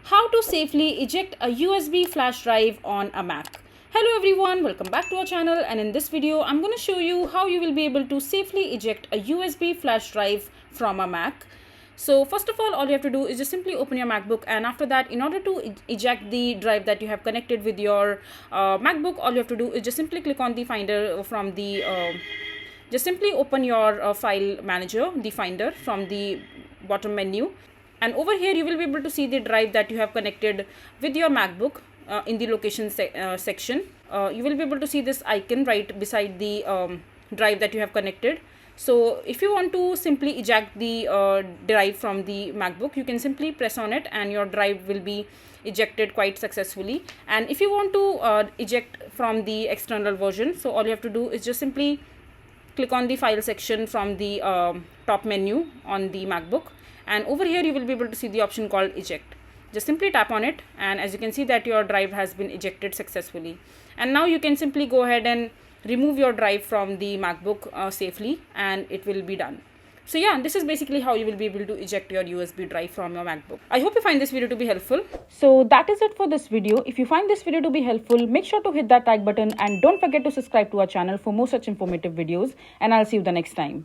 How to safely eject a USB flash drive on a Mac. Hello everyone, welcome back to our channel, and in this video I'm going to show you how you will be able to safely eject a USB flash drive from a Mac. So first of all you have to do is just simply open your MacBook, and after that, in order to eject the drive that you have connected with your MacBook, all you have to do is just simply click on the finder from the just simply open your file manager, the finder, from the bottom menu, and over here you will be able to see the drive that you have connected with your MacBook. In the location section, you will be able to see this icon right beside the drive that you have connected. So if you want to simply eject the drive from the MacBook, you can simply press on it and your drive will be ejected quite successfully. And if you want to eject from the external version, so all you have to do is just simply click on the file section from the top menu on the MacBook, and over here you will be able to see the option called eject. Just simply tap on it, and as you can see that your drive has been ejected successfully. And now you can simply go ahead and remove your drive from the MacBook safely, and it will be done. So yeah, this is basically how you will be able to eject your USB drive from your MacBook. I hope you find this video to be helpful. So that is it for this video. If you find this video to be helpful, make sure to hit that like button and don't forget to subscribe to our channel for more such informative videos, and I'll see you the next time.